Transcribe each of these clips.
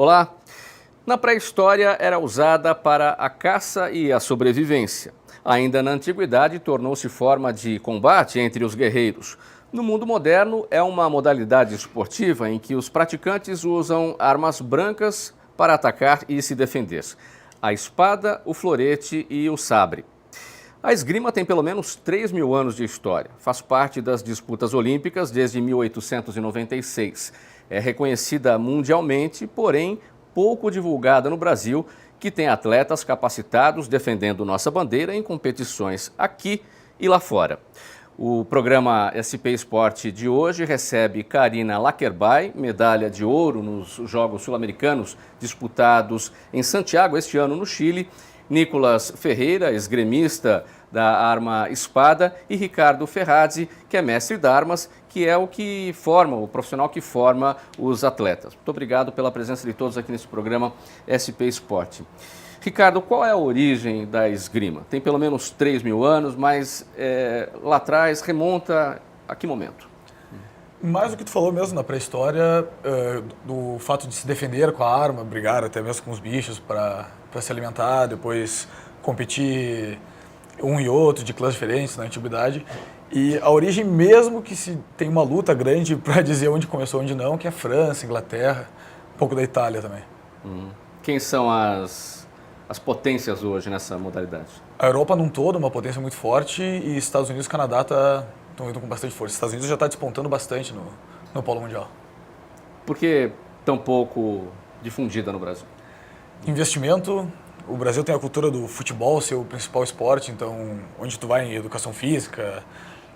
Olá! Na pré-história era usada para a caça e a sobrevivência. Ainda na antiguidade tornou-se forma de combate entre os guerreiros. No mundo moderno é uma modalidade esportiva em que os praticantes usam armas brancas para atacar e se defender. A espada, o florete e o sabre. A esgrima tem pelo menos 3.000 anos de história. Faz parte das disputas olímpicas desde 1896. É reconhecida mundialmente, porém pouco divulgada no Brasil, que tem atletas capacitados defendendo nossa bandeira em competições aqui e lá fora. O programa SP Esporte de hoje recebe Karina Lakerbay, medalha de ouro nos Jogos Sul-Americanos disputados em Santiago este ano no Chile, Nicolas Ferreira, esgrimista da arma espada, e Ricardo Ferrazzi, que é mestre de armas, que é o profissional que forma os atletas. Muito obrigado pela presença de todos aqui nesse programa SP Esporte. Ricardo, qual é a origem da esgrima? Tem pelo menos 3.000 anos, mas lá atrás remonta a que momento? Mais do que tu falou mesmo na pré-história, do fato de se defender com a arma, brigar até mesmo com os bichos para se alimentar, depois competir um e outro de clãs diferentes na antiguidade. E a origem mesmo que se tem uma luta grande para dizer onde começou e onde não, que é França, Inglaterra, um pouco da Itália também. Quem são as potências hoje nessa modalidade? A Europa num todo, uma potência muito forte, e Estados Unidos e Canadá estão indo com bastante força. Os Estados Unidos já está despontando bastante no polo mundial. Por que tão pouco difundida no Brasil? Investimento. O Brasil tem a cultura do futebol ser o principal esporte, então onde tu vai em educação física,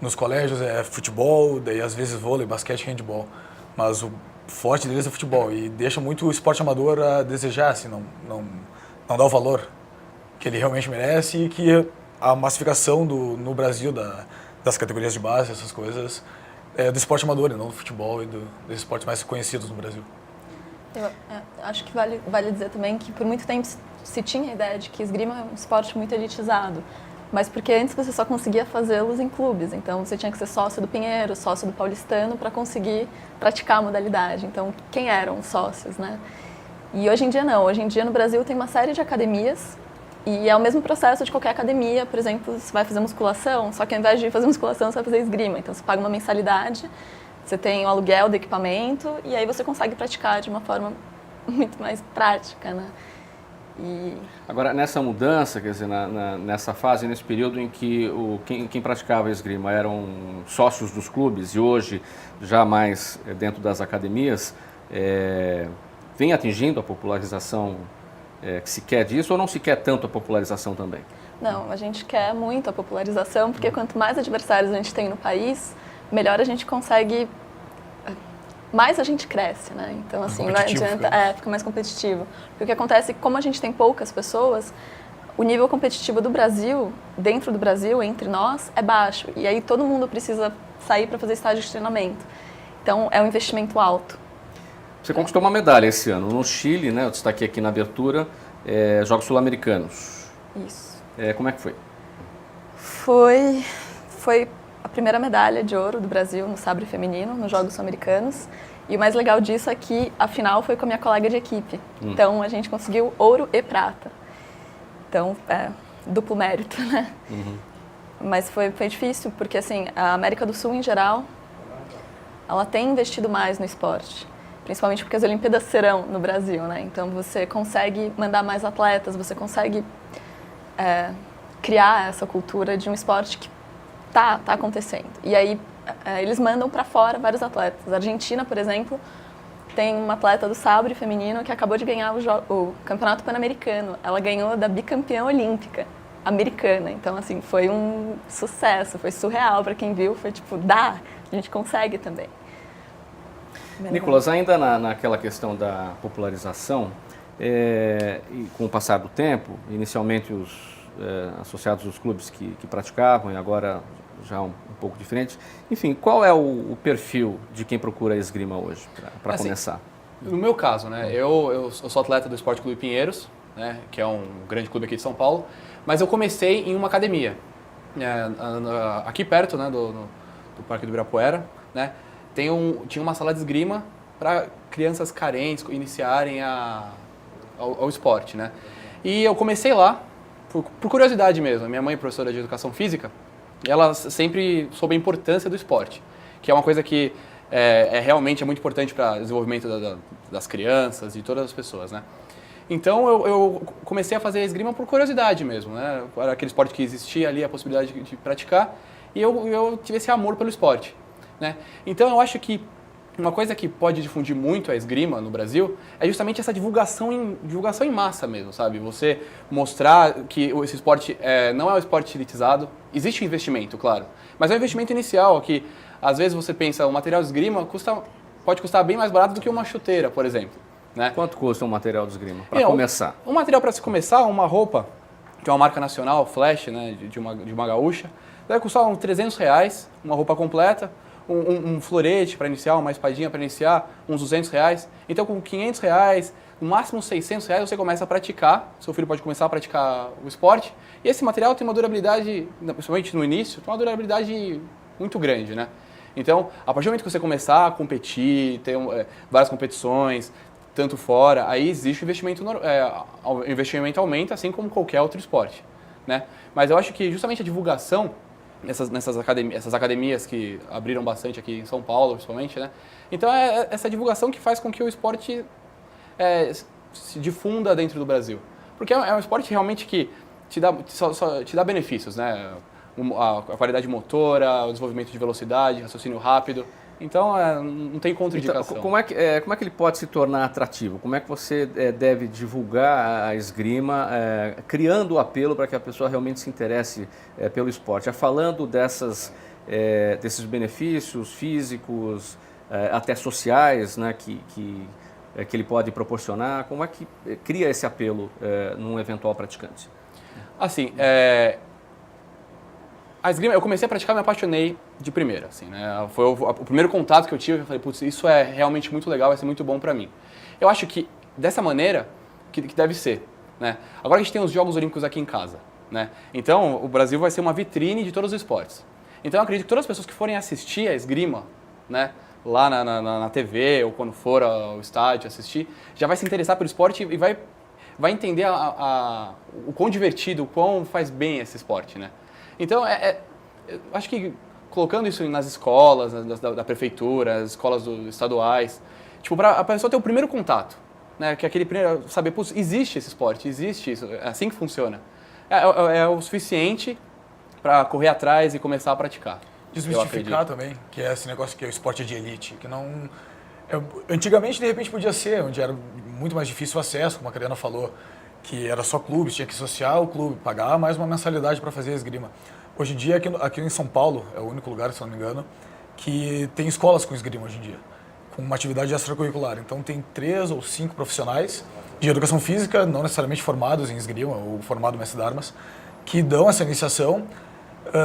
nos colégios é futebol, daí às vezes vôlei, basquete, handebol. Mas o forte deles é futebol e deixa muito o esporte amador a desejar, assim, não dá o valor que ele realmente merece, e que a massificação no Brasil das categorias de base, essas coisas, é do esporte amador e não do futebol e dos esportes mais conhecidos no Brasil. Eu acho que vale dizer também que por muito tempo se tinha a ideia de que esgrima é um esporte muito elitizado, mas porque antes você só conseguia fazê-los em clubes, então você tinha que ser sócio do Pinheiro, sócio do Paulistano para conseguir praticar a modalidade. Então, quem eram os sócios, né? E hoje em dia não, hoje em dia no Brasil tem uma série de academias e é o mesmo processo de qualquer academia. Por exemplo, você vai fazer musculação, só que ao invés de fazer musculação você vai fazer esgrima, então você paga uma mensalidade, você tem o aluguel do equipamento e aí você consegue praticar de uma forma muito mais prática, né? Agora, nessa mudança, quer dizer, nessa fase, nesse período em que quem praticava esgrima eram sócios dos clubes e hoje já mais dentro das academias, vem atingindo a popularização que se quer disso, ou não se quer tanto a popularização também? Não, a gente quer muito a popularização, porque quanto mais adversários a gente tem no país, melhor a gente consegue, mais a gente cresce, né? Então, assim, não adianta, fica mais competitivo. Porque o que acontece é que, como a gente tem poucas pessoas, o nível competitivo do Brasil, dentro do Brasil, entre nós, é baixo. E aí todo mundo precisa sair para fazer estágio de treinamento. Então, é um investimento alto. Você conquistou uma medalha esse ano no Chile, né? Eu destaquei aqui na abertura, Jogos Sul-Americanos. Isso. Como é que foi? Foi a primeira medalha de ouro do Brasil no sabre feminino, nos Jogos Sul-Americanos. E o mais legal disso é que a final foi com a minha colega de equipe. Então, a gente conseguiu ouro e prata. Então, duplo mérito, né? Mas foi difícil, porque assim, a América do Sul, em geral, ela tem investido mais no esporte. Principalmente porque as Olimpíadas serão no Brasil, né? Então, você consegue mandar mais atletas, você consegue criar essa cultura de um esporte que tá acontecendo. E aí, eles mandam para fora vários atletas. A Argentina, por exemplo, tem uma atleta do sabre feminino que acabou de ganhar o Campeonato Pan-Americano. Ela ganhou da bicampeã olímpica americana. Então, assim, foi um sucesso, foi surreal para quem viu. Foi tipo, a gente consegue também. Nicolas, ainda naquela questão da popularização, e com o passar do tempo, inicialmente os associados dos clubes que praticavam e agora já um pouco diferente. Enfim, qual é o perfil de quem procura a esgrima hoje, para assim, começar? No meu caso, né, eu sou atleta do Esporte Clube Pinheiros, né, que é um grande clube aqui de São Paulo, mas eu comecei em uma academia, aqui perto, né, do Parque do Ibirapuera, né, tinha uma sala de esgrima para crianças carentes iniciarem ao esporte, né? E eu comecei lá, por curiosidade mesmo. Minha mãe, professora de educação física, ela sempre soube a importância do esporte, que é uma coisa que realmente é muito importante para o desenvolvimento das crianças e todas as pessoas, né? Então eu comecei a fazer a esgrima por curiosidade mesmo, né? Era aquele esporte que existia ali, a possibilidade de praticar, e eu tive esse amor pelo esporte, né? Então eu acho que uma coisa que pode difundir muito a esgrima no Brasil é justamente essa divulgação em massa mesmo, sabe? Você mostrar que esse esporte não é um esporte elitizado. Existe um investimento, claro, mas é um investimento inicial que, às vezes, você pensa, o material de esgrima pode custar bem mais barato do que uma chuteira, por exemplo, né? Quanto custa um material de esgrima, para começar? Um material para se começar, uma roupa, que é uma marca nacional, Flash, né, de uma gaúcha, vai custar uns R$300, uma roupa completa, um florete para iniciar, uma espadinha para iniciar, uns R$200. Então, com R$500, no máximo R$600, você começa a praticar. Seu filho pode começar a praticar o esporte. E esse material tem uma durabilidade, principalmente no início, tem uma durabilidade muito grande, né? Então, a partir do momento que você começar a competir, ter várias competições, tanto fora, aí existe o investimento, o investimento aumenta, assim como qualquer outro esporte, né? Mas eu acho que justamente a divulgação, essas academias que abriram bastante aqui em São Paulo, principalmente, né? Então é essa divulgação que faz com que o esporte se difunda dentro do Brasil. Porque é um esporte realmente que te dá benefícios, né? A qualidade motora, o desenvolvimento de velocidade, raciocínio rápido. Então não tem contraindicação. Então, como é que ele pode se tornar atrativo? Como é que você deve divulgar a esgrima, criando o apelo para que a pessoa realmente se interesse pelo esporte? Já falando desses benefícios físicos, até sociais, né, que ele pode proporcionar, como é que cria esse apelo num eventual praticante? Assim, a esgrima, eu comecei a praticar e me apaixonei de primeira, assim, né? Foi o primeiro contato que eu tive, eu falei, putz, isso é realmente muito legal, vai ser muito bom para mim. Eu acho que dessa maneira que deve ser, né? Agora a gente tem os Jogos Olímpicos aqui em casa, né? Então o Brasil vai ser uma vitrine de todos os esportes. Então eu acredito que todas as pessoas que forem assistir a esgrima, né, lá na TV ou quando for ao estádio assistir, já vai se interessar pelo esporte e vai entender o quão divertido, o quão faz bem esse esporte, né? Então, eu acho que colocando isso nas escolas, da prefeitura, as escolas estaduais, tipo, para a pessoa ter o primeiro contato, né? Que é aquele primeiro, saber, putz, existe esse esporte, existe isso, é assim que funciona. É o suficiente para correr atrás e começar a praticar. Desmistificar também, que é esse negócio que é o esporte de elite, que não... Antigamente, de repente, podia ser, onde era muito mais difícil o acesso, como a Mariana falou, que era só clubes, tinha que associar o clube, pagar mais uma mensalidade para fazer a esgrima. Hoje em dia, aqui em São Paulo, é o único lugar, se não me engano, que tem escolas com esgrima hoje em dia, com uma atividade extracurricular. Então tem 3 ou 5 profissionais de educação física, não necessariamente formados em esgrima ou formado em mestre de armas, que dão essa iniciação.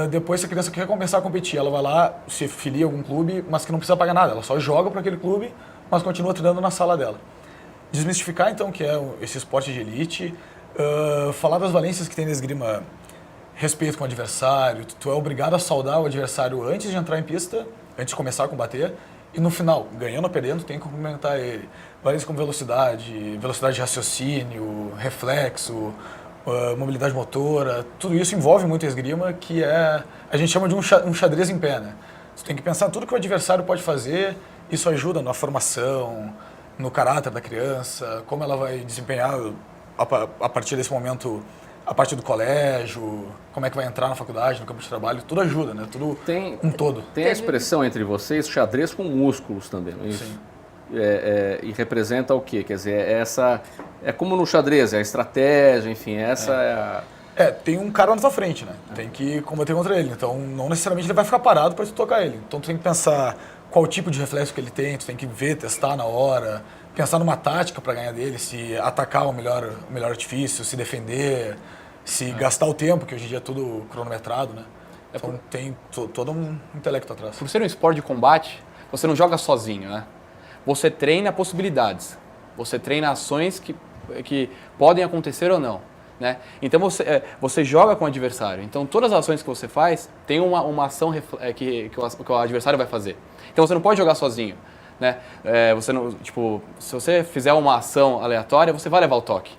Depois, se a criança quer começar a competir, ela vai lá, se filia a algum clube, mas que não precisa pagar nada, ela só joga para aquele clube, mas continua treinando na sala dela. Desmistificar, então, que é esse esporte de elite, falar das valências que tem na esgrima, respeito com o adversário, tu é obrigado a saudar o adversário antes de entrar em pista, antes de começar a combater, e no final, ganhando ou perdendo, tem que cumprimentar ele. Valências como velocidade de raciocínio, reflexo, mobilidade motora, tudo isso envolve muito a esgrima, que a gente chama de um xadrez em pé, né? Você tem que pensar tudo que o adversário pode fazer, isso ajuda na formação, no caráter da criança, como ela vai desempenhar a partir desse momento, a partir do colégio, como é que vai entrar na faculdade, no campo de trabalho, tudo ajuda, né? Tudo todo. Tem a expressão entre vocês, xadrez com músculos também, não é isso? Sim. E representa o quê? Quer dizer, é como no xadrez, é a estratégia, enfim, essa é a... tem um cara na tua frente, né? Tem que combater contra ele, então não necessariamente ele vai ficar parado para tu tocar ele. Então tu tem que pensar qual tipo de reflexo que ele tem, tu tem que ver, testar na hora, pensar numa tática para ganhar dele, se atacar o melhor artifício, se defender, se gastar o tempo, que hoje em dia é tudo cronometrado, né? Então tem todo um intelecto atrás. Por ser um esporte de combate, você não joga sozinho, né? Você treina possibilidades, você treina ações que podem acontecer ou não, né? Então você joga com o adversário, então todas as ações que você faz tem uma ação que o adversário vai fazer. Então você não pode jogar sozinho, né? Você não, tipo, se você fizer uma ação aleatória, você vai levar o toque.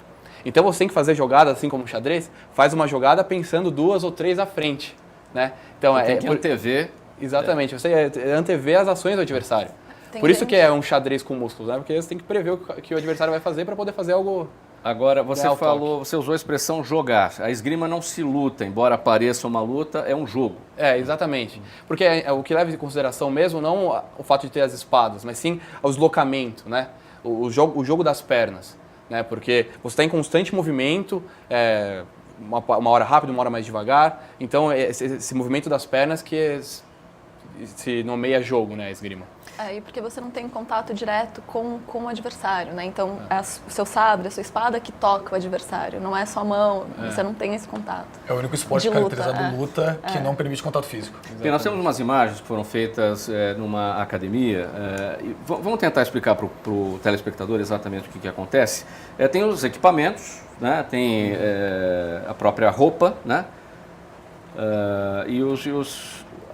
Então você tem que fazer jogadas, assim como o xadrez, faz uma jogada pensando 2 ou 3 à frente, né? Então tem que antever. Exatamente, você antever as ações do adversário. Tem Por isso gente- que é um xadrez com músculos, né? Porque você tem que prever o que o adversário vai fazer para poder fazer algo. Agora, você Ganhar o falou, você usou a expressão jogar. A esgrima não se luta, embora pareça uma luta, é um jogo. Exatamente. Porque o que leva em consideração mesmo não o fato de ter as espadas, mas sim o deslocamento, né? O jogo das pernas, né? Porque você está em constante movimento, uma hora rápido, uma hora mais devagar. Então, esse movimento das pernas que se nomeia jogo, né? A esgrima. Aí porque você não tem contato direto com o adversário, né? Então, é o seu sabre, a sua espada que toca o adversário, não é sua mão, você não tem esse contato. É o único esporte De luta, caracterizado de luta que não permite contato físico. E nós temos umas imagens que foram feitas numa academia. E vamos tentar explicar para o telespectador exatamente o que acontece. Tem os equipamentos, né? Tem a própria roupa, né? E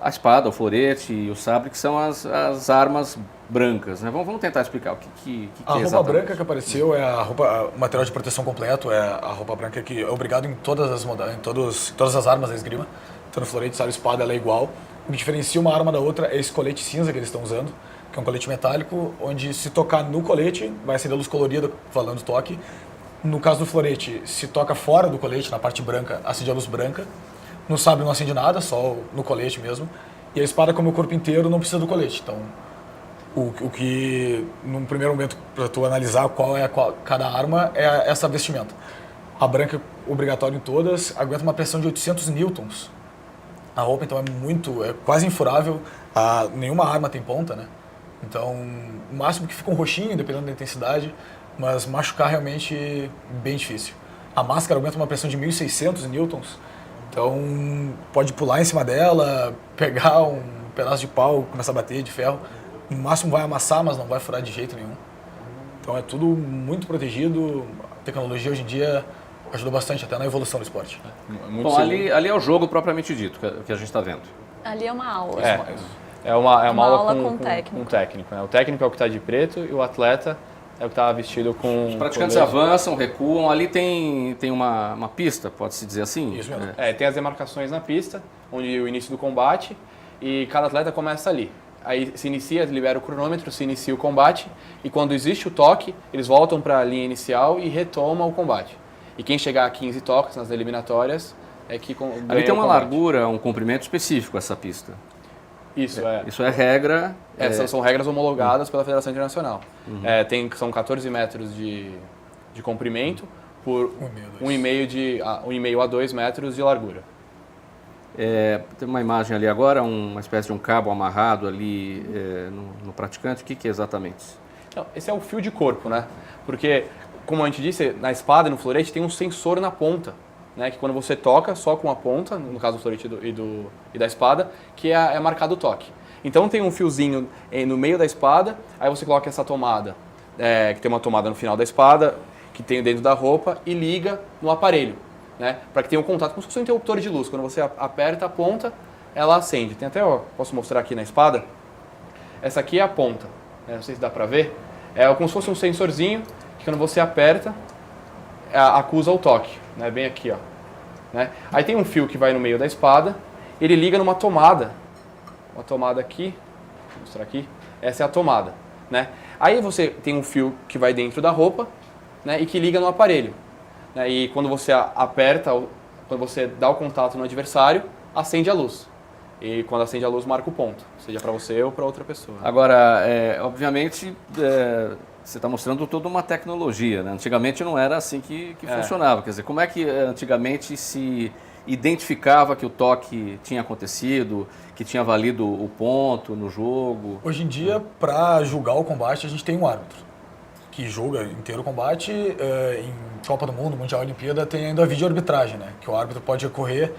a espada, o florete e o sabre, que são as armas brancas, né? Vamos tentar explicar o que A é roupa exatamente. branca que apareceu é o material de proteção completo, é a roupa branca que é obrigado em todas as armas da esgrima. Então no florete, sabre, espada, ela é igual. O que diferencia uma arma da outra é esse colete cinza que eles estão usando, que é um colete metálico, onde se tocar no colete, vai acender a luz colorida falando toque. No caso do florete, se toca fora do colete, na parte branca, acende a luz branca. No sabre não acende nada, só no colete mesmo. E a espada, como o corpo inteiro, não precisa do colete. Então, o que, num primeiro momento, para tu analisar cada arma, é essa vestimenta. A branca, obrigatória em todas, aguenta uma pressão de 800 newtons. A roupa, então, é quase infurável. Nenhuma arma tem ponta, né? Então, o máximo que fica um roxinho, dependendo da intensidade, mas machucar realmente bem difícil. A máscara aguenta uma pressão de 1.600 newtons. Então, pode pular em cima dela, pegar um pedaço de pau, começar a bater de ferro. No máximo vai amassar, mas não vai furar de jeito nenhum. Então, é tudo muito protegido. A tecnologia hoje em dia ajuda bastante até na evolução do esporte. Muito Bom, seguro. ali é o jogo propriamente dito, que a gente está vendo. Ali é uma aula. É uma aula aula com com técnico. um técnico, né? O técnico é o que está de preto e o atleta é o que está vestido com... Os praticantes colete. avançam, recuam. Ali tem uma pista, pode-se dizer assim? Isso mesmo. Tem as demarcações na pista, onde o início do combate, e cada atleta começa ali. Aí se inicia, libera o cronômetro, se inicia o combate, e quando existe o toque, eles voltam para a linha inicial e retomam o combate. E quem chegar a 15 toques nas eliminatórias é que ganha Ali tem o uma combate. largura, um comprimento específico essa pista. Isso, Isso é regra. São regras homologadas pela Federação Internacional. São 14 metros de comprimento por 1,5 a 2 metros de largura. Tem uma imagem ali agora, uma espécie de um cabo amarrado ali no praticante. O que é exatamente? Não, esse é o fio de corpo, né? Porque, como a gente disse, na espada e no florete tem um sensor na ponta, né? Que quando você toca só com a ponta, no caso do florete e da espada, que é marcado o toque. Então tem um fiozinho no meio da espada, aí você coloca essa tomada, que tem uma tomada no final da espada, que tem dentro da roupa, e liga no aparelho, né? Para que tenha um contato, como se fosse um interruptor de luz. Quando você aperta a ponta, ela acende. Tem até, posso mostrar aqui na espada. Essa aqui é a ponta, né? Não sei se dá para ver. É como se fosse um sensorzinho, que quando você aperta, acusa o toque, né? Bem aqui, ó. Né? Aí tem um fio que vai no meio da espada, ele liga numa tomada. Uma tomada aqui, vou mostrar aqui. Essa é a tomada, né? Aí você tem um fio que vai dentro da roupa, né? E que liga no aparelho. Né? E quando você aperta, quando você dá o contato no adversário, acende a luz. E quando acende a luz, marca o ponto, seja para você ou para outra pessoa. Agora, obviamente, você está mostrando toda uma tecnologia, né? Antigamente não era assim que funcionava. Quer dizer, como é que antigamente se identificava que o toque tinha acontecido, que tinha valido o ponto no jogo? Hoje em dia, para julgar o combate, a gente tem um árbitro que julga inteiro o combate. Em Copa do Mundo, Mundial, Olimpíada, tem ainda a videoarbitragem, né? Que o árbitro pode recorrer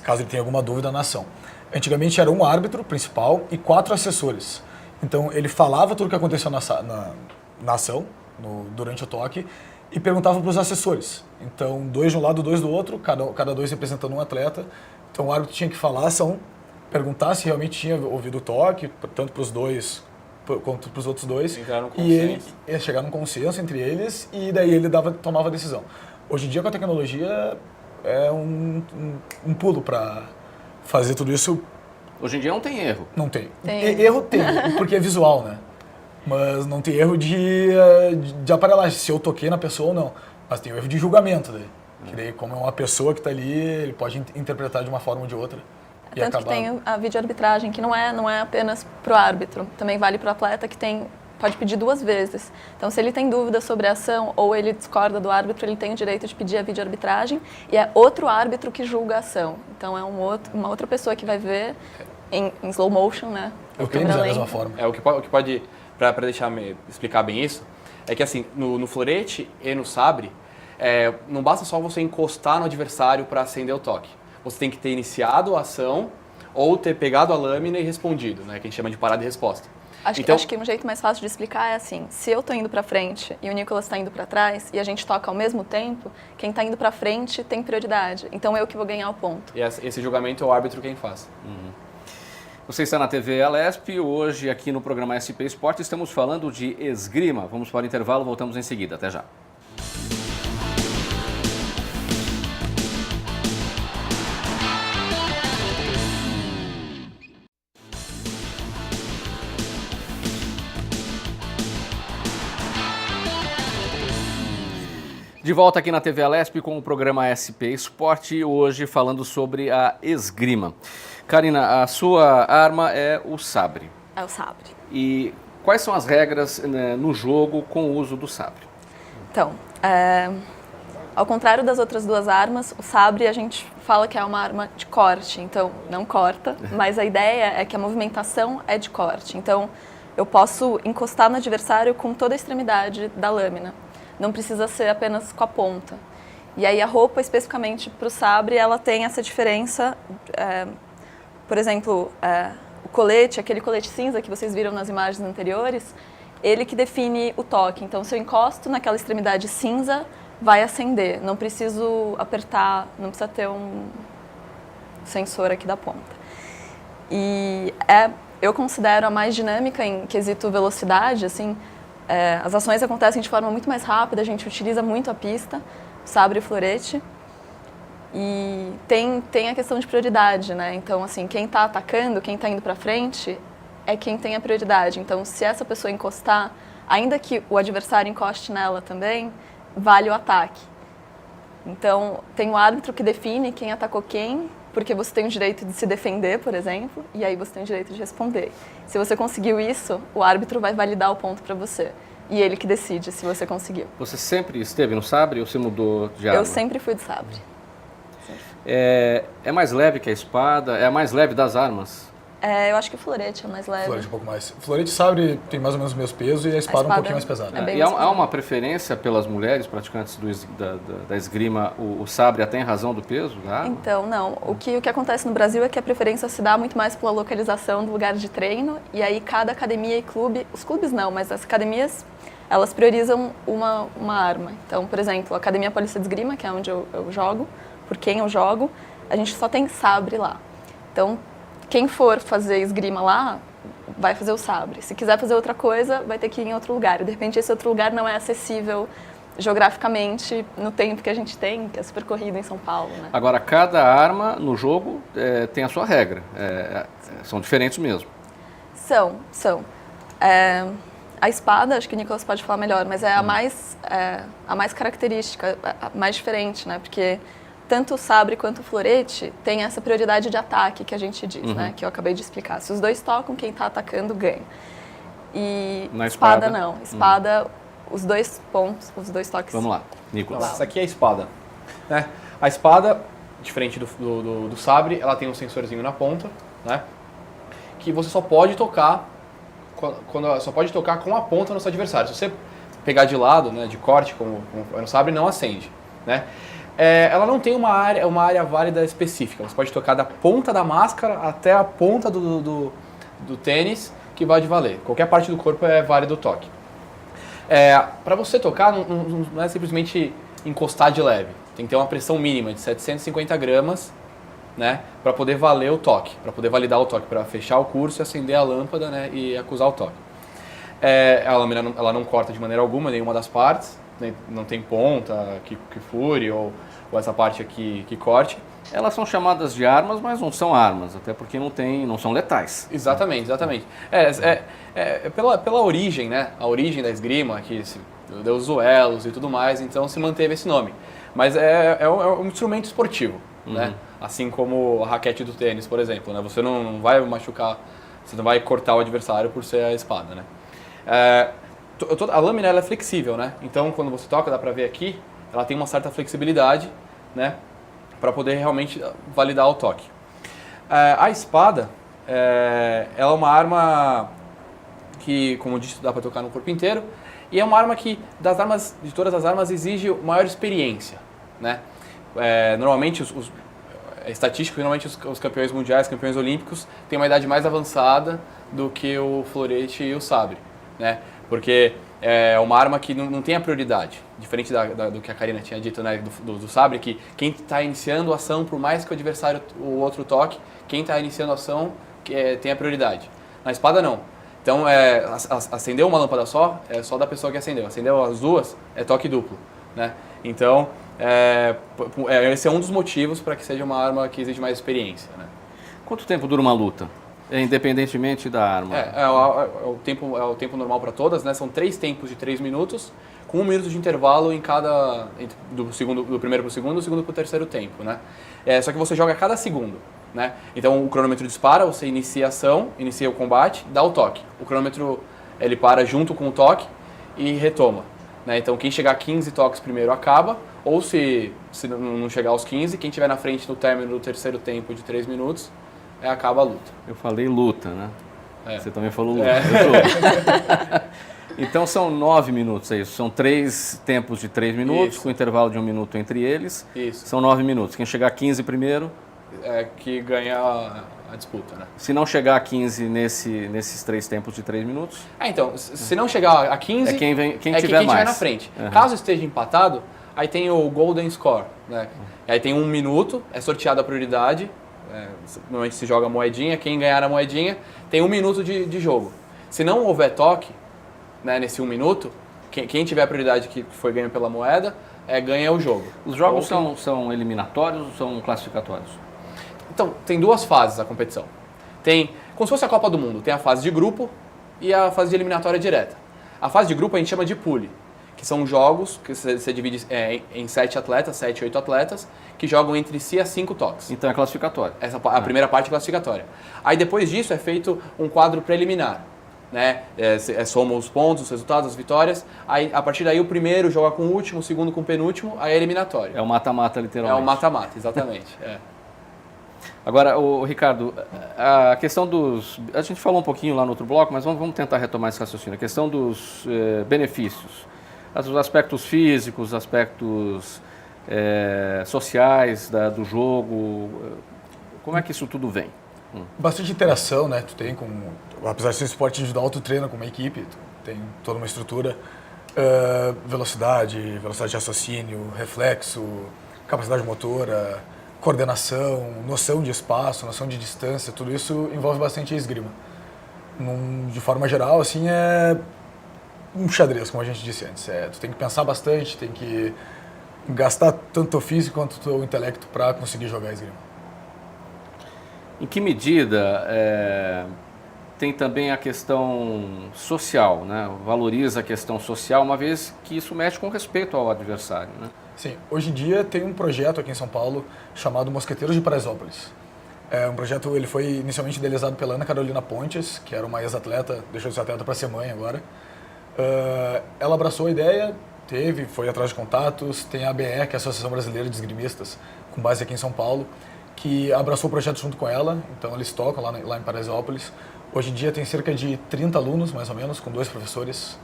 caso ele tenha alguma dúvida na ação. Antigamente era um árbitro principal e 4 assessores. Então ele falava tudo o que aconteceu na ação, durante o toque, e perguntava para os assessores. Então 2 de um lado, 2 do outro, cada 2 representando um atleta. Então o árbitro tinha que falar a ação, perguntar se realmente tinha ouvido o toque, tanto para os dois contra os outros dois. Entraram num E ele consenso. ia chegar num consenso entre eles e daí ele tomava a decisão. Hoje em dia, com a tecnologia, é um pulo para fazer tudo isso. Hoje em dia não tem erro. Não tem. Tem. Erro tem, porque é visual, né? Mas não tem erro de aparelhagem, se eu toquei na pessoa ou não. Mas tem o erro de julgamento daí. Que daí, como é uma pessoa que está ali, ele pode interpretar de uma forma ou de outra. E Tanto que tem a videoarbitragem, que não é apenas para o árbitro, também vale para o atleta que pode pedir 2 vezes. Então, se ele tem dúvida sobre a ação ou ele discorda do árbitro, ele tem o direito de pedir a videoarbitragem e é outro árbitro que julga a ação. Então, é uma outra pessoa que vai ver em slow motion, né? O tênis da mesma forma. O que pode, para deixar me explicar bem isso, é que assim, no florete e no sabre, não basta só você encostar no adversário para acender o toque. Você tem que ter iniciado a ação ou ter pegado a lâmina e respondido, né? Que a gente chama de parada e resposta. Acho que um jeito mais fácil de explicar é assim, se eu estou indo para frente e o Nicolas está indo para trás e a gente toca ao mesmo tempo, quem está indo para frente tem prioridade. Então eu que vou ganhar o ponto. E esse julgamento é o árbitro quem faz. Você está na TV Alesp, hoje aqui no programa SP Esporte estamos falando de esgrima. Vamos para o intervalo, voltamos em seguida. Até já. De volta aqui na TV Alesp com o programa SP Esporte, hoje falando sobre a esgrima. Karina, a sua arma é o sabre. É o sabre. E quais são as regras, né, no jogo com o uso do sabre? Então, ao contrário das outras 2 armas, o sabre a gente fala que é uma arma de corte, então não corta, mas a ideia é que a movimentação é de corte. Então, eu posso encostar no adversário com toda a extremidade da lâmina. Não precisa ser apenas com a ponta. E aí a roupa, especificamente para o sabre, ela tem essa diferença. Por exemplo, o colete, aquele colete cinza que vocês viram nas imagens anteriores, ele que define o toque. Então, se eu encosto naquela extremidade cinza, vai acender. Não preciso apertar, não precisa ter um sensor aqui da ponta. E eu considero a mais dinâmica em quesito velocidade, assim. As ações acontecem de forma muito mais rápida, a gente utiliza muito a pista, sabre e florete. E tem a questão de prioridade, né? Então, assim, quem está atacando, quem está indo para frente, é quem tem a prioridade. Então, se essa pessoa encostar, ainda que o adversário encoste nela também, vale o ataque. Então, tem o árbitro que define quem atacou quem, porque você tem o direito de se defender, por exemplo, e aí você tem o direito de responder. Se você conseguiu isso, o árbitro vai validar o ponto para você. E ele que decide se você conseguiu. Você sempre esteve no sabre ou você mudou de arma? Eu sempre fui de sabre. É mais leve que a espada? É a mais leve das armas? Eu acho que o florete é mais leve. Florete um pouco mais. Florete e sabre tem mais ou menos o mesmo peso e a espada um pouquinho mais pesada. É bem E mais há pesado. uma preferência pelas mulheres praticantes da esgrima, o sabre até em razão do peso da arma? Então, não. O que acontece no Brasil é que a preferência se dá muito mais pela localização do lugar de treino, e aí cada academia e clube, os clubes não, mas as academias, elas priorizam uma arma. Então, por exemplo, a Academia Paulista de Esgrima, que é onde eu jogo, por quem eu jogo, a gente só tem sabre lá. Então, quem for fazer esgrima lá, vai fazer o sabre. Se quiser fazer outra coisa, vai ter que ir em outro lugar. E, de repente, esse outro lugar não é acessível geograficamente no tempo que a gente tem, que é super corrido em São Paulo, né? Agora, cada arma no jogo tem a sua regra. São diferentes mesmo. São. A espada, acho que o Nicolas pode falar melhor, mas é a mais característica, a mais diferente, né? Porque tanto o sabre quanto o florete tem essa prioridade de ataque que a gente diz, né? Que eu acabei de explicar. Se os dois tocam, quem está atacando ganha. E Na espada não. Espada, os 2 pontos, os 2 toques. Vamos lá, Nicolas. Essa aqui é a espada. Né? A espada, diferente do sabre, ela tem um sensorzinho na ponta, né? Que você só pode tocar só pode tocar com a ponta no seu adversário. Se você pegar de lado, né, de corte, como no sabre, não acende, né? Ela não tem uma área válida específica. Você pode tocar da ponta da máscara até a ponta do tênis, que vai de valer. Qualquer parte do corpo é válido o toque. Para você tocar, não é simplesmente encostar de leve. Tem que ter uma pressão mínima de 750 gramas, né, para poder valer o toque, para poder validar o toque, para fechar o curso e acender a lâmpada, né, e acusar o toque. A lâmina ela não corta de maneira alguma nenhuma das partes, não tem ponta que fure ou essa parte aqui que corte. Elas são chamadas de armas, mas não são armas, até porque não são letais. Exatamente. Pela origem, né? A origem da esgrima, que deu os duelos e tudo mais, então se manteve esse nome. Mas é um instrumento esportivo, né? Assim como a raquete do tênis, por exemplo, né? Você não vai machucar, você não vai cortar o adversário por ser a espada, né? A lâmina ela é flexível, né? Então quando você toca, dá pra ver aqui, ela tem uma certa flexibilidade, né? Para poder realmente validar o toque. A espada, ela é uma arma que, como eu disse, dá para tocar no corpo inteiro, e é uma arma que, de todas as armas, exige maior experiência, né? Normalmente, estatístico, normalmente os campeões mundiais, campeões olímpicos, têm uma idade mais avançada do que o florete e o sabre, né? Porque é uma arma que não tem a prioridade, diferente do que a Karina tinha dito, né, do sabre, que quem está iniciando a ação, por mais que o adversário, o outro toque, quem está iniciando a ação tem a prioridade. Na espada, não. Então, acendeu uma lâmpada só, é só da pessoa que acendeu. Acendeu as duas, é toque duplo, né? Então, esse é um dos motivos para que seja uma arma que exige mais experiência, né? Quanto tempo dura uma luta? Independentemente da arma. É o tempo normal para todas, né? São 3 tempos de 3 minutos, com 1 minuto de intervalo em cada, do primeiro para o segundo, do segundo para o terceiro tempo, né? Só que você joga a cada segundo, né? Então o cronômetro dispara, você inicia a ação, inicia o combate, dá o toque. O cronômetro ele para junto com o toque e retoma, né? Então quem chegar a 15 toques primeiro acaba, ou se não chegar aos 15, quem estiver na frente no término do terceiro tempo de 3 minutos, acaba a luta. Eu falei luta, né? Você também falou luta. Então são 9 minutos, é isso? São 3 tempos de 3 minutos, isso, com intervalo de 1 minuto entre eles. Isso. São 9 minutos. Quem chegar a 15 primeiro... que ganha a disputa, né? Se não chegar a 15 nesses 3 tempos de 3 minutos... Então, se não chegar a 15... quem tiver mais. Na frente. Caso esteja empatado, aí tem o Golden Score, né? Aí tem 1 minuto, é sorteada a prioridade... normalmente se joga moedinha, quem ganhar a moedinha tem 1 minuto de jogo. Se não houver toque, né, nesse 1 minuto, quem tiver a prioridade que foi ganho pela moeda, ganha o jogo. Os jogos são eliminatórios ou são classificatórios? Então, tem 2 fases a competição. Tem, como se fosse a Copa do Mundo, tem a fase de grupo e a fase de eliminatória direta. A fase de grupo a gente chama de pool, que são jogos que você divide em 7 atletas, 7, 8 atletas, que jogam entre si a 5 toques. Então é classificatório. A primeira parte é classificatória. Aí depois disso é feito um quadro preliminar, né? Soma os pontos, os resultados, as vitórias. Aí, a partir daí o primeiro joga com o último, o segundo com o penúltimo, aí é eliminatório. É o mata-mata, literalmente. É o mata-mata, exatamente. Agora, Ricardo, a questão dos... A gente falou um pouquinho lá no outro bloco, mas vamos tentar retomar esse raciocínio. A questão dos benefícios. Os aspectos físicos, aspectos sociais do jogo. Como é que isso tudo vem? Bastante interação, né? Tu tem apesar de ser um esporte individual, tu treina com uma equipe, tu tem toda uma estrutura. Velocidade de raciocínio, reflexo, capacidade motora, coordenação, noção de espaço, noção de distância, tudo isso envolve bastante a esgrima. De forma geral, assim, é um xadrez, como a gente disse antes. Tu tem que pensar bastante, tem que gastar tanto o físico quanto o teu intelecto para conseguir jogar esgrima. Em que medida tem também a questão social, né? Valoriza a questão social, uma vez que isso mexe com respeito ao adversário, né? Sim, hoje em dia tem um projeto aqui em São Paulo chamado Mosqueteiros de Paraisópolis. Um projeto, ele foi inicialmente idealizado pela Ana Carolina Pontes, que era uma ex-atleta, deixou de ser atleta para ser mãe agora. Ela abraçou a ideia, foi atrás de contatos, tem a ABE, que é a Associação Brasileira de Esgrimistas, com base aqui em São Paulo, que abraçou o projeto junto com ela, então eles tocam lá em Paraisópolis. Hoje em dia tem cerca de 30 alunos, mais ou menos, com 2 professores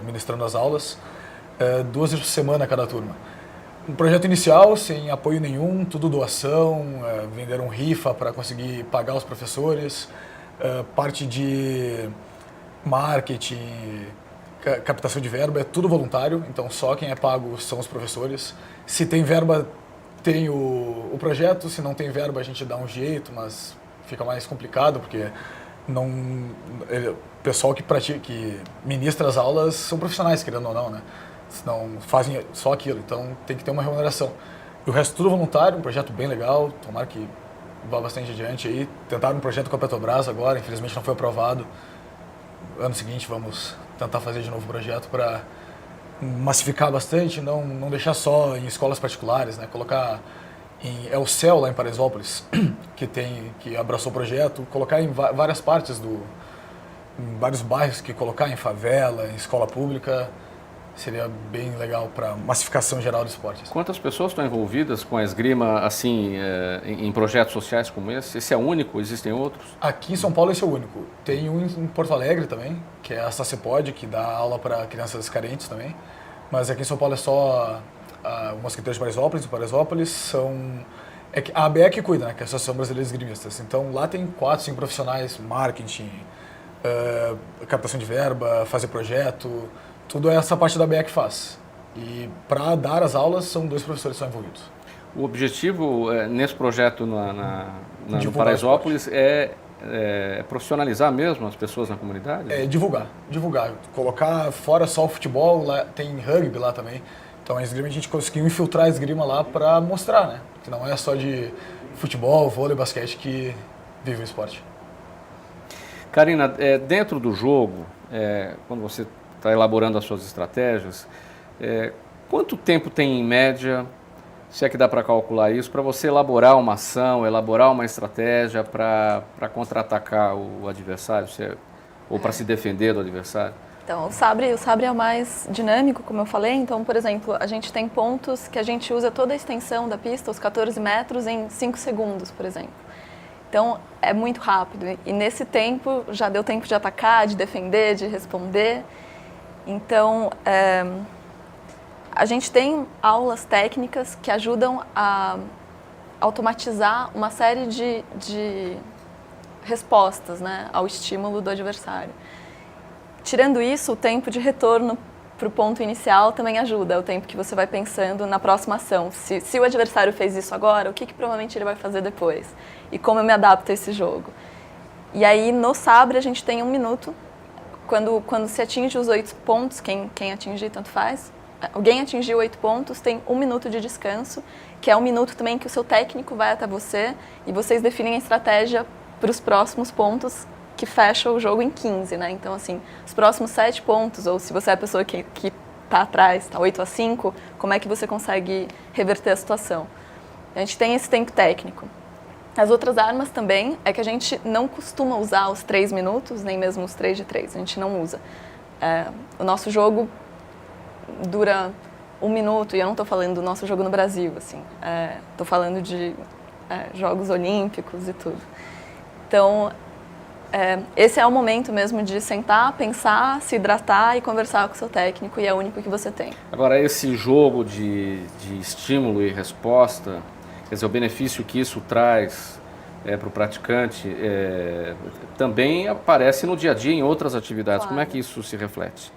ministrando as aulas, 2 vezes por semana cada turma. Um projeto inicial, sem apoio nenhum, tudo doação, venderam rifa para conseguir pagar os professores, parte de marketing, captação de verba, é tudo voluntário, então só quem é pago são os professores. Se tem verba, tem o projeto, se não tem verba a gente dá um jeito, mas fica mais complicado, porque não, o pessoal que ministra as aulas são profissionais, querendo ou não, né? Não fazem só aquilo, então tem que ter uma remuneração. E o resto tudo voluntário, um projeto bem legal, tomara que vá bastante adiante aí. Tentaram um projeto com a Petrobras agora, infelizmente não foi aprovado. Ano seguinte vamos tentar fazer de novo o projeto para massificar bastante, não deixar só em escolas particulares, né? Colocar é o CEL lá em Paraisópolis, que abraçou o projeto, colocar em várias partes em vários bairros, que colocar em favela, em escola pública, seria bem legal para massificação geral do esporte. Quantas pessoas estão envolvidas com a esgrima, assim, em projetos sociais como esse? Esse é o único? Existem outros? Aqui em São Paulo esse é o único. Tem um em Porto Alegre também, que é a Sacepod, que dá aula para crianças carentes também. Mas aqui em São Paulo é só o Mosqueteiro de Paraisópolis a ABE que cuida, né, que é a Associação Brasileira de Esgrimistas. Então lá tem 4, 5 profissionais, marketing, captação de verba, fazer projeto, tudo é essa parte da ABE que faz. E para dar as aulas são 2 professores que são envolvidos. O objetivo nesse projeto no Paraisópolis é profissionalizar mesmo as pessoas na comunidade? É divulgar. Colocar fora só o futebol, lá, tem rugby lá também. Então a esgrima a gente conseguiu infiltrar a esgrima lá para mostrar, né? Que não é só de futebol, vôlei, basquete que vive o esporte. Karina, dentro do jogo, quando você está elaborando as suas estratégias, quanto tempo tem em média, se é que dá para calcular isso, para você elaborar uma ação, elaborar uma estratégia para contra-atacar o adversário, ou para se defender do adversário? Então, o sabre é o mais dinâmico, como eu falei. Então, por exemplo, a gente tem pontos que a gente usa toda a extensão da pista, os 14 metros, em 5 segundos, por exemplo. Então, é muito rápido. E nesse tempo, já deu tempo de atacar, de defender, de responder. Então, a gente tem aulas técnicas que ajudam a automatizar uma série de respostas, né, ao estímulo do adversário. Tirando isso, o tempo de retorno para o ponto inicial também ajuda, é o tempo que você vai pensando na próxima ação. Se o adversário fez isso agora, o que provavelmente ele vai fazer depois? E como eu me adapto a esse jogo? E aí, no sabre, a gente tem 1 minuto. Quando se atinge os 8 pontos, quem atingir, tanto faz. Alguém atingiu 8 pontos, tem 1 minuto de descanso, que é 1 minuto também que o seu técnico vai até você e vocês definem a estratégia para os próximos pontos que fecha o jogo em 15, né? Então, assim, os próximos 7 pontos, ou se você é a pessoa que está atrás, está 8-5, como é que você consegue reverter a situação? A gente tem esse tempo técnico. As outras armas também é que a gente não costuma usar os 3 minutos, nem mesmo os 3 de 3, a gente não usa. O nosso jogo dura 1 minuto, e eu não estou falando do nosso jogo no Brasil, assim, estou falando de Jogos Olímpicos e tudo. Então, esse é o momento mesmo de sentar, pensar, se hidratar e conversar com o seu técnico, e é o único que você tem. Agora, esse jogo de estímulo e resposta, quer dizer, o benefício que isso traz para o praticante, também aparece no dia a dia em outras atividades. Claro. Como é que isso se reflete?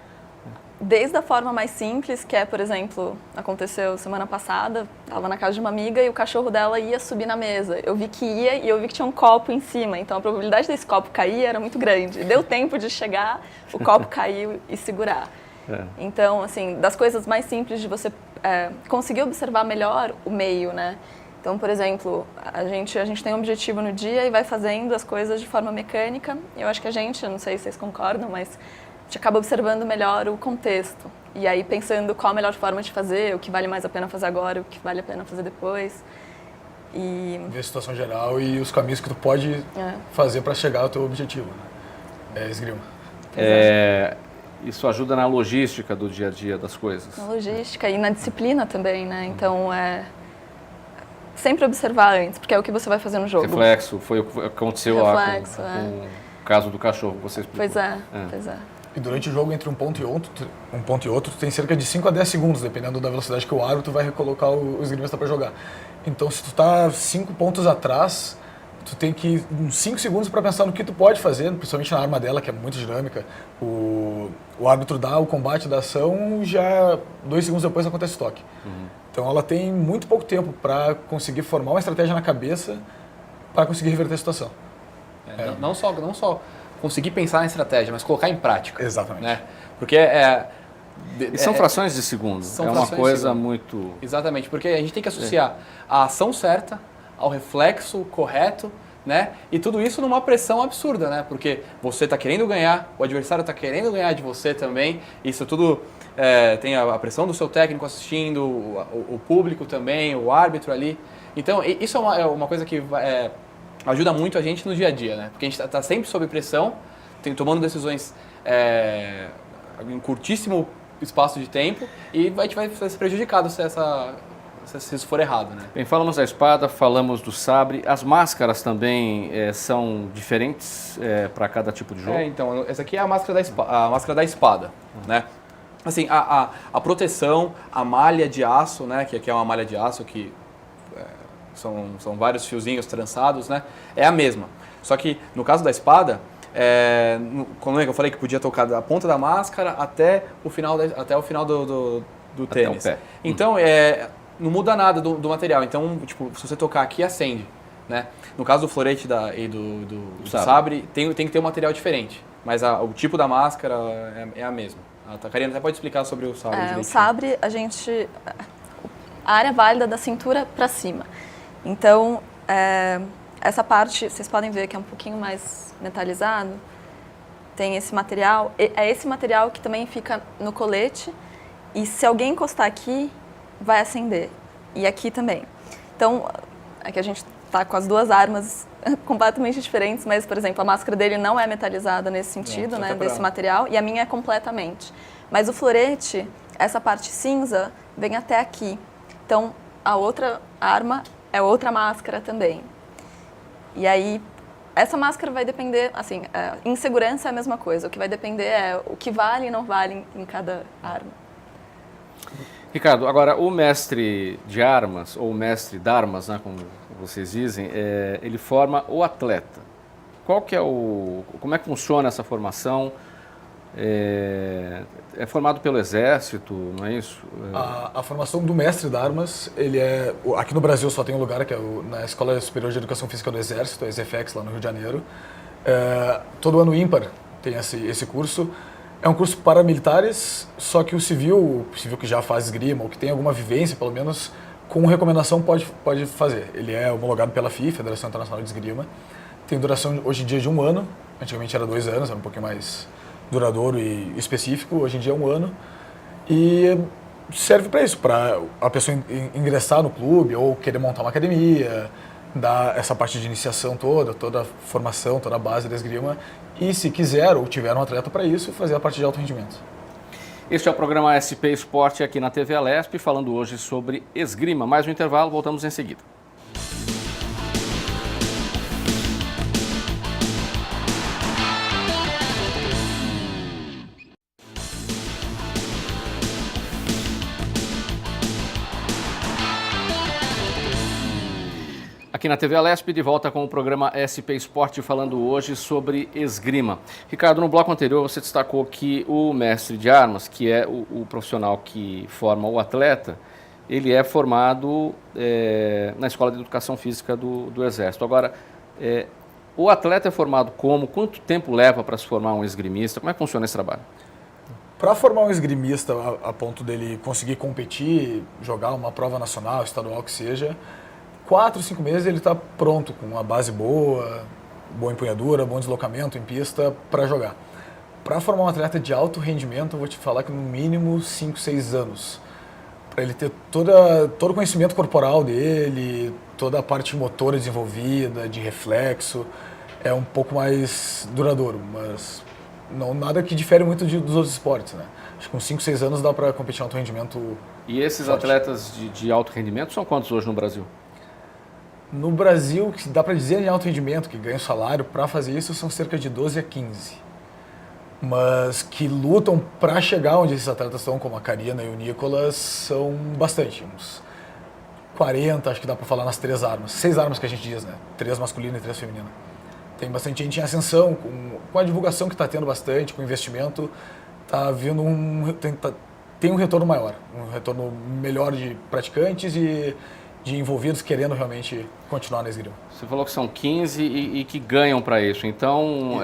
Desde a forma mais simples, que é, por exemplo, aconteceu semana passada, estava na casa de uma amiga e o cachorro dela ia subir na mesa. Eu vi que ia e eu vi que tinha um copo em cima, então a probabilidade desse copo cair era muito grande. Deu tempo de chegar, o copo caiu e segurar. Então, assim, das coisas mais simples de você conseguir observar melhor o meio, né? Então, por exemplo, a gente tem um objetivo no dia e vai fazendo as coisas de forma mecânica. Eu acho que eu não sei se vocês concordam, mas a gente acaba observando melhor o contexto. E aí pensando qual a melhor forma de fazer, o que vale mais a pena fazer agora, o que vale a pena fazer depois. E ver a situação geral e os caminhos que tu pode fazer para chegar ao teu objetivo, né? Esgrima. Isso ajuda na logística do dia a dia das coisas. Na logística e na disciplina também, né? Então, sempre observar antes, porque é o que você vai fazer no jogo. Reflexo, foi o que aconteceu lá com o caso do cachorro que você explicou. Pois é. E durante o jogo, entre um ponto e outro, tu tem cerca de 5 a 10 segundos, dependendo da velocidade que o árbitro vai recolocar o esgrimista para jogar. Então, se tu tá 5 pontos atrás, tu tem que uns 5 segundos para pensar no que tu pode fazer, principalmente na arma dela, que é muito dinâmica. O árbitro dá o combate da ação, já 2 segundos depois acontece o toque. Então, ela tem muito pouco tempo para conseguir formar uma estratégia na cabeça para conseguir reverter a situação. Não só conseguir pensar na estratégia, mas colocar em prática. Exatamente. Né? Porque E são frações de segundo. São É uma frações de coisa segundo. muito... Exatamente, porque a gente tem que associar a ação certa ao reflexo correto, né? E tudo isso numa pressão absurda, né? Porque você está querendo ganhar, o adversário está querendo ganhar de você também. Isso tudo tem a pressão do seu técnico assistindo, o público também, o árbitro ali. Então, isso é uma coisa que ajuda muito a gente no dia a dia, né? Porque a gente está sempre sob pressão, tomando decisões em curtíssimo espaço de tempo e a gente vai ser prejudicado se isso for errado, né? Bem, falamos da espada, falamos do sabre. As máscaras também são diferentes para cada tipo de jogo? Então, essa aqui é a máscara da espada, né? Assim, a proteção, a malha de aço, né? Que aqui é uma malha de aço que são vários fiozinhos trançados, né? É a mesma. Só que no caso da espada, como eu falei que podia tocar da ponta da máscara até o final do tênis. Até o pé. Então, não muda nada do material. Então, tipo, se você tocar aqui, acende, né? No caso do florete e do sabre, tem que ter um material diferente. Mas o tipo da máscara é a mesma. A Karina até pode explicar sobre o sabre direitinho. O sabre, a área válida da cintura para cima. Então, essa parte, vocês podem ver que é um pouquinho mais metalizado. Tem esse material. É esse material que também fica no colete. E se alguém encostar aqui, vai acender. E aqui também. Então, aqui a gente está com as duas armas completamente diferentes, mas, por exemplo, a máscara dele não é metalizada nesse sentido, né, desse material, e a minha é completamente. Mas o florete, essa parte cinza, vem até aqui. Então, a outra arma é outra máscara também. E aí, essa máscara vai depender, assim, em segurança é a mesma coisa. O que vai depender é o que vale e não vale em cada arma. Ricardo, agora o mestre de armas, ou o mestre de armas, né, como vocês dizem, ele forma o atleta. Como é que funciona essa formação? É formado pelo Exército, não é isso? A formação do mestre de armas, aqui no Brasil só tem um lugar, que é na Escola Superior de Educação Física do Exército, a ESEFEX, lá no Rio de Janeiro. Todo ano ímpar tem esse curso. É um curso para militares, só que o civil que já faz esgrima, ou que tem alguma vivência, pelo menos, com recomendação pode fazer. Ele é homologado pela FIA, Federação Internacional de Esgrima. Tem duração, hoje em dia, de 1 ano. Antigamente era 2 anos, era um pouquinho mais duradouro e específico. Hoje em dia é 1 ano. E serve para isso, para a pessoa ingressar no clube ou querer montar uma academia, dar essa parte de iniciação toda a formação, toda a base da esgrima. E se quiser ou tiver um atleta para isso, fazer a parte de alto rendimento. Este é o programa SP Esporte aqui na TV Alesp, falando hoje sobre esgrima. Mais um intervalo, voltamos em seguida. Aqui na TV Alesp, de volta com o programa SP Esporte, falando hoje sobre esgrima. Ricardo, no bloco anterior você destacou que o mestre de armas, que é o profissional que forma o atleta, ele é formado na Escola de Educação Física do Exército. Agora, o atleta é formado como? Quanto tempo leva para se formar um esgrimista? Como é que funciona esse trabalho? Para formar um esgrimista a ponto dele conseguir competir, jogar uma prova nacional, estadual que seja, 4, 5 meses ele está pronto, com uma base boa empunhadura, bom deslocamento em pista para jogar. Para formar um atleta de alto rendimento, eu vou te falar que no mínimo 5, 6 anos. Para ele ter todo o conhecimento corporal dele, toda a parte motora desenvolvida, de reflexo, é um pouco mais duradouro, mas nada que difere muito dos outros esportes, né? Acho que com 5, 6 anos dá para competir em alto rendimento. E esses forte. atletas de alto rendimento são quantos hoje no Brasil? No Brasil, que dá para dizer em alto rendimento, que ganham salário para fazer isso, são cerca de 12 a 15. Mas que lutam para chegar onde esses atletas estão, como a Karina e o Nicolas, são bastante. Uns 40, acho que dá para falar nas 3 armas. 6 armas que a gente diz, né? 3 masculina e 3 feminina. Tem bastante gente em ascensão, com a divulgação que está tendo bastante, com o investimento, está vindo tem um retorno maior, um retorno melhor de praticantes e de envolvidos querendo realmente continuar na esgrima. Você falou que são 15 e que ganham para isso. Então,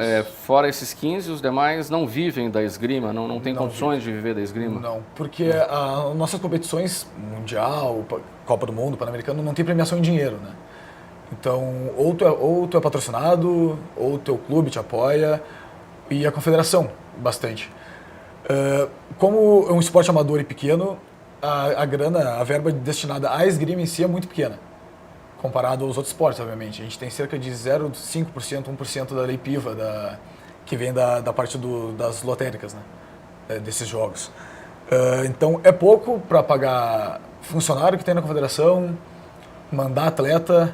fora esses 15, os demais não vivem da esgrima, não têm condições de viver da esgrima? Não, porque as nossas competições, Mundial, Copa do Mundo, Pan-Americano, não tem premiação em dinheiro, né? Então, ou tu é patrocinado, ou o teu clube te apoia, e a confederação, bastante. Como é um esporte amador e pequeno, a grana, a verba destinada à esgrima em si é muito pequena, comparado aos outros esportes, obviamente. A gente tem cerca de 0,5%, 1% da lei PIVA, que vem da parte das lotéricas, né, desses jogos. Então, é pouco para pagar funcionário que tem na confederação, mandar atleta,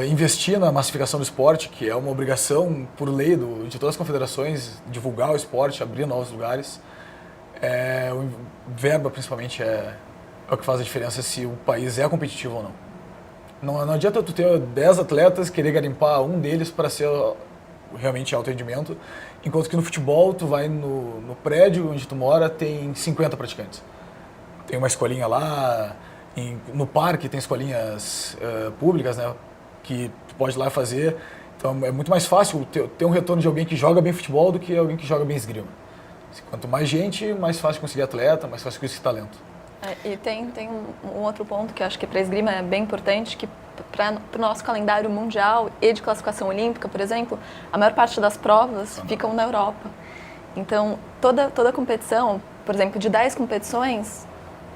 investir na massificação do esporte, que é uma obrigação por lei de todas as confederações, divulgar o esporte, abrir novos lugares. Verba, principalmente, é o que faz a diferença se o país é competitivo ou não. Não adianta tu ter 10 atletas, querer garimpar um deles para ser realmente alto rendimento, enquanto que no futebol tu vai no prédio onde tu mora, tem 50 praticantes. Tem uma escolinha lá, no parque tem escolinhas públicas, né, que tu pode ir lá fazer. Então é muito mais fácil ter um retorno de alguém que joga bem futebol do que alguém que joga bem esgrima. Quanto mais gente, mais fácil conseguir atleta, mais fácil conseguir talento. E tem um outro ponto que eu acho que para a esgrima é bem importante, que para o nosso calendário mundial e de classificação olímpica, por exemplo, a maior parte das provas ficam na Europa. Então, toda competição, por exemplo, de 10 competições,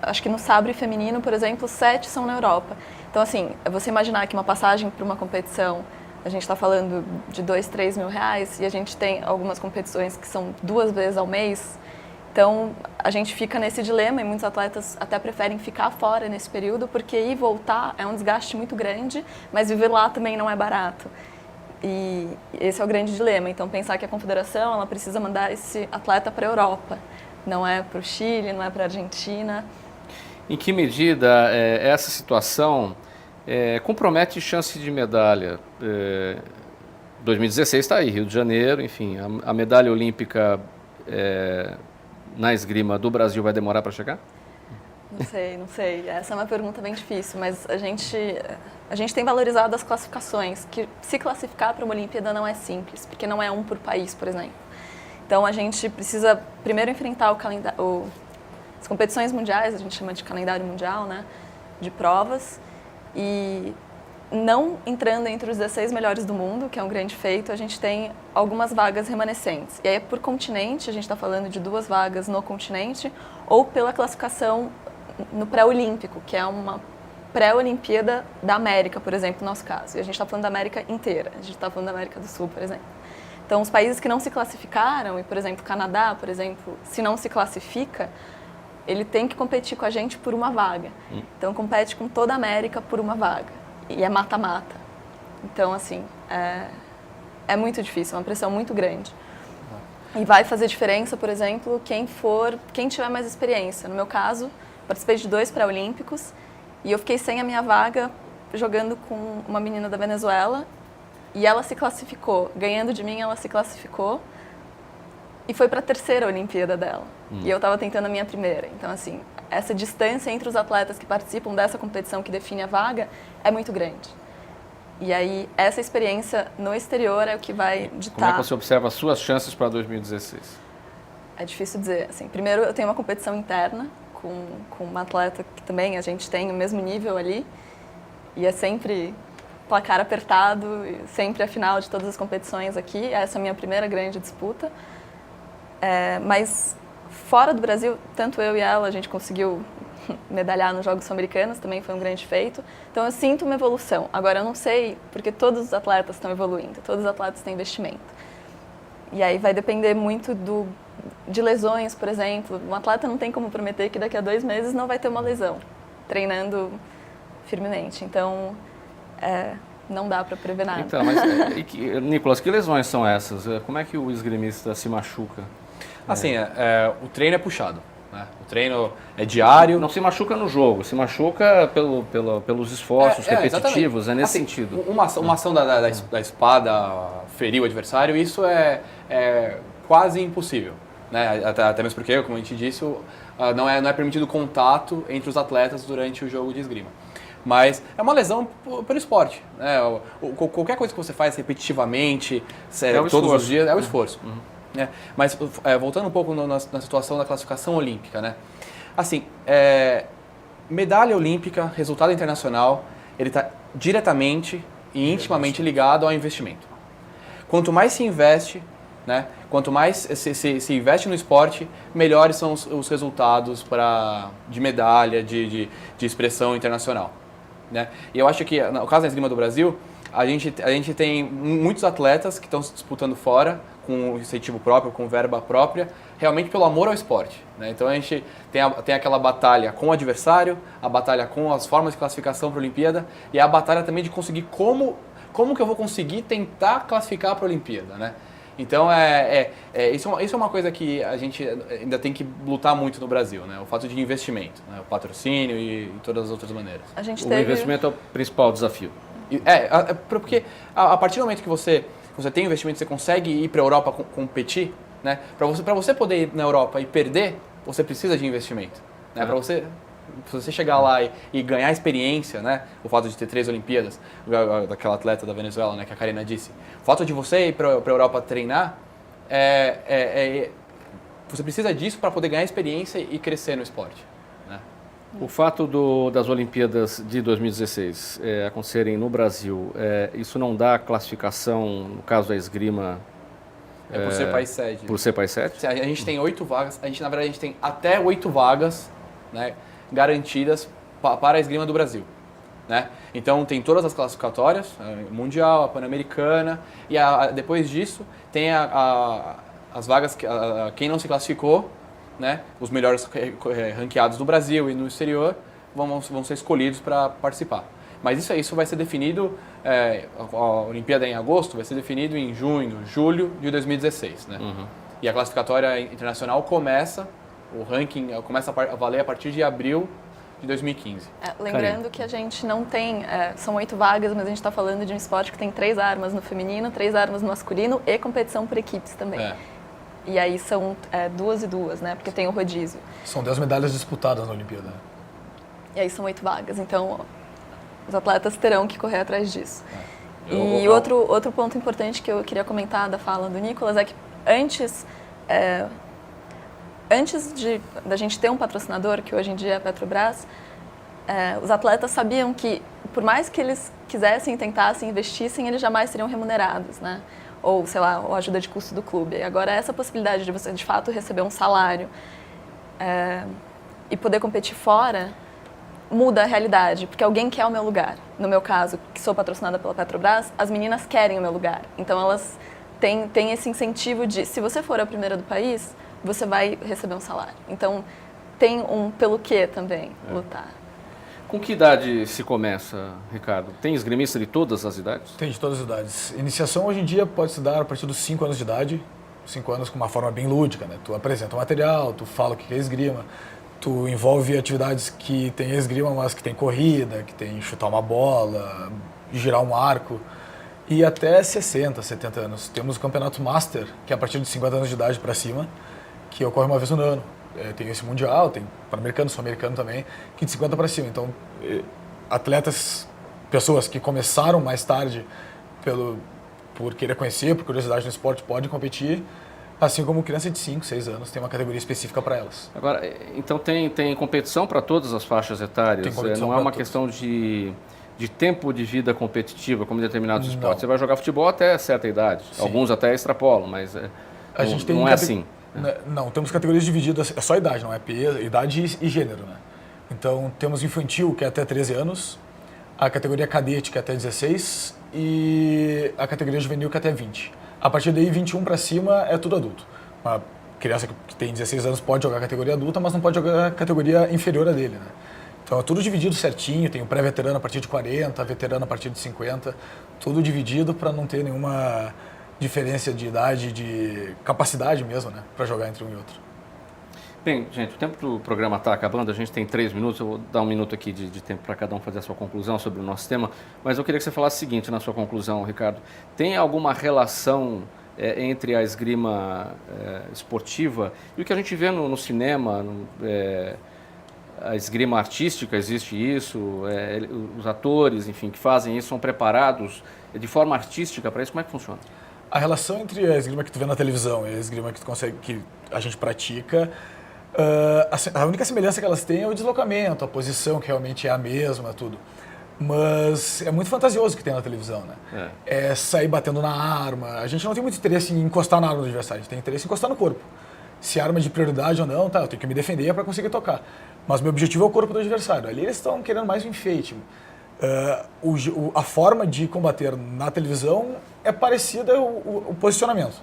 acho que no sabre feminino, por exemplo, 7 são na Europa. Então, assim, você imaginar que uma passagem para uma competição, a gente está falando de 2, 3 mil reais, e a gente tem algumas competições que são 2 vezes ao mês. Então, a gente fica nesse dilema e muitos atletas até preferem ficar fora nesse período, porque ir e voltar é um desgaste muito grande, mas viver lá também não é barato. E esse é o grande dilema. Então, pensar que a confederação ela precisa mandar esse atleta para a Europa, não é para o Chile, não é para a Argentina. Em que medida essa situação compromete chance de medalha? 2016 está aí, Rio de Janeiro, enfim, a medalha olímpica na esgrima do Brasil vai demorar para chegar? Não sei. Essa é uma pergunta bem difícil, mas a gente tem valorizado as classificações, que se classificar para uma Olimpíada não é simples, porque não é um por país, por exemplo. Então a gente precisa primeiro enfrentar as competições mundiais, a gente chama de calendário mundial, né, de provas, e não entrando entre os 16 melhores do mundo, que é um grande feito, a gente tem algumas vagas remanescentes. E aí, por continente, a gente está falando de 2 vagas no continente, ou pela classificação no pré-olímpico, que é uma pré-olimpíada da América, por exemplo, no nosso caso. E a gente está falando da América inteira, a gente está falando da América do Sul, por exemplo. Então, os países que não se classificaram, e, por exemplo, o Canadá, por exemplo, se não se classifica, ele tem que competir com a gente por uma vaga. Então, compete com toda a América por uma vaga. E é mata-mata. Então, assim, é muito difícil, é uma pressão muito grande. E vai fazer diferença, por exemplo, quem tiver mais experiência. No meu caso, participei de 2 pré-olímpicos e eu fiquei sem a minha vaga jogando com uma menina da Venezuela e ela se classificou. Ganhando de mim, ela se classificou e foi para a 3ª Olimpíada dela. E eu estava tentando a minha 1ª. Então, assim, essa distância entre os atletas que participam dessa competição que define a vaga é muito grande. E aí, essa experiência no exterior é o que vai ditar... Como é que você observa as suas chances para 2016? É difícil dizer. Assim, primeiro, eu tenho uma competição interna com uma atleta que também a gente tem o mesmo nível ali. E é sempre placar apertado, sempre a final de todas as competições aqui. Essa é a minha primeira grande disputa. Mas fora do Brasil, tanto eu e ela, a gente conseguiu medalhar nos Jogos Sul-Americanos, também foi um grande feito. Então eu sinto uma evolução. Agora eu não sei, porque todos os atletas estão evoluindo, todos os atletas têm investimento. E aí vai depender muito de lesões, por exemplo. Um atleta não tem como prometer que daqui a 2 meses não vai ter uma lesão, treinando firmemente. Então, não dá para prever nada. Então, mas, Nicolas, que lesões são essas? Como é que o esgrimista se machuca? Assim, o treino é puxado, né? O treino é diário. Não se machuca no jogo, se machuca pelos esforços repetitivos, exatamente. Nesse assim, sentido. Uma ação da espada ferir o adversário, isso é quase impossível, né? Até mesmo porque, como a gente disse, não é permitido contato entre os atletas durante o jogo de esgrima. Mas é uma lesão pelo esporte. Né? Qualquer coisa que você faz repetitivamente, todos os dias, é o esforço. Né? Mas voltando um pouco na situação da classificação olímpica, né? Assim, medalha olímpica, resultado internacional, ele está diretamente e intimamente ligado ao investimento. Quanto mais se investe, né? Quanto mais se investe no esporte, melhores são os resultados de medalha, de expressão internacional. Né? E eu acho que, no caso da esgrima do Brasil, a gente tem muitos atletas que estão se disputando fora, com incentivo próprio, com verba própria, realmente pelo amor ao esporte. Né? Então a gente tem aquela batalha com o adversário, a batalha com as formas de classificação para a Olimpíada e a batalha também de conseguir como que eu vou conseguir tentar classificar para a Olimpíada. Né? Então isso é uma coisa que a gente ainda tem que lutar muito no Brasil, né? O fato de investimento, né? O patrocínio e todas as outras maneiras. O investimento é o principal desafio. Porque a partir do momento que você tem investimento, você consegue ir para a Europa competir, né? Para você poder ir na Europa e perder, você precisa de investimento. Né? Para você chegar lá e ganhar experiência, né? O fato de ter 3 Olimpíadas, daquela atleta da Venezuela, né? Que a Karina disse. O fato de você ir para a Europa treinar, você precisa disso para poder ganhar experiência e crescer no esporte. Né? O fato das Olimpíadas de 2016 acontecerem no Brasil, isso não dá classificação, no caso da esgrima... por ser país sede. Por ser país sede? A gente tem 8 vagas, na verdade a gente tem até 8 vagas, né, garantidas para a esgrima do Brasil. Né? Então tem todas as classificatórias, a Mundial, a Pan-Americana, e depois disso tem as vagas, quem não se classificou, né, os melhores ranqueados do Brasil e no exterior vão ser escolhidos para participar. Mas isso vai ser definido, a Olimpíada é em agosto, vai ser definido em junho, julho de 2016. Né? Uhum. E a classificatória internacional o ranking começa a valer a partir de abril de 2015. Lembrando que a gente não tem, são 8 vagas, mas a gente está falando de um esporte que tem 3 armas no feminino, 3 armas no masculino e competição por equipes também. E aí são 2 e 2, né? Porque tem o rodízio. São 10 medalhas disputadas na Olimpíada. E aí são 8 vagas, então os atletas terão que correr atrás disso. E outro ponto importante que eu queria comentar da fala do Nicolas é que antes da gente ter um patrocinador, que hoje em dia é a Petrobras, os atletas sabiam que, por mais que eles quisessem, tentassem, investissem, eles jamais seriam remunerados, né? Ou, sei lá, a ajuda de custo do clube. Agora, essa possibilidade de você, de fato, receber um salário e poder competir fora, muda a realidade, porque alguém quer o meu lugar. No meu caso, que sou patrocinada pela Petrobras, as meninas querem o meu lugar. Então, elas têm esse incentivo de, se você for a primeira do país, você vai receber um salário. Então, tem um pelo quê também, lutar. Com que idade se começa, Ricardo? Tem esgrimista de todas as idades? Tem de todas as idades. Iniciação hoje em dia pode se dar a partir dos 5 anos de idade, 5 anos com uma forma bem lúdica, né? Tu apresenta o material, tu fala o que é esgrima, tu envolve atividades que tem esgrima, mas que tem corrida, que tem chutar uma bola, girar um arco. E até 60, 70 anos. Temos o campeonato Master, que é a partir de 50 anos de idade para cima, que ocorre uma vez no ano. Tem esse Mundial, tem Pan-Americano, Sul-Americano também, que de 50 para cima. Então, atletas, pessoas que começaram mais tarde por querer conhecer, por curiosidade no esporte, podem competir, assim como criança de 5, 6 anos, tem uma categoria específica para elas. Agora, então tem competição para todas as faixas etárias? Não é uma questão de tempo de vida competitiva, como em determinados esportes. Você vai jogar futebol até certa idade, sim. Alguns até extrapolam, mas não é assim. Não, temos categorias divididas, é só idade, não é idade e gênero, né? Então, temos infantil, que é até 13 anos, a categoria cadete, que é até 16, e a categoria juvenil, que é até 20. A partir daí, 21 para cima, é tudo adulto. Uma criança que tem 16 anos pode jogar a categoria adulta, mas não pode jogar a categoria inferior a dele, né? Então, é tudo dividido certinho, tem o pré-veterano a partir de 40, veterano a partir de 50, tudo dividido para não ter nenhuma diferença de idade, de capacidade mesmo, né, para jogar entre um e outro. Bem, gente, o tempo do programa está acabando, a gente tem 3 minutos, eu vou dar 1 minuto aqui de tempo para cada um fazer a sua conclusão sobre o nosso tema, mas eu queria que você falasse o seguinte na sua conclusão, Ricardo. Tem alguma relação entre a esgrima esportiva e o que a gente vê no cinema, a esgrima artística, existe isso? Os atores, enfim, que fazem isso são preparados de forma artística para isso? Como é que funciona? A relação entre a esgrima que tu vê na televisão e a esgrima que tu consegue, que a gente pratica, a única semelhança que elas têm é o deslocamento, a posição que realmente é a mesma, tudo. Mas é muito fantasioso o que tem na televisão, né? É sair batendo na arma. A gente não tem muito interesse em encostar na arma do adversário, a gente tem interesse em encostar no corpo. Se a arma é de prioridade ou não, tá, eu tenho que me defender para conseguir tocar. Mas meu objetivo é o corpo do adversário. Ali eles estão querendo mais um enfeite. A forma de combater na televisão é parecida o posicionamento,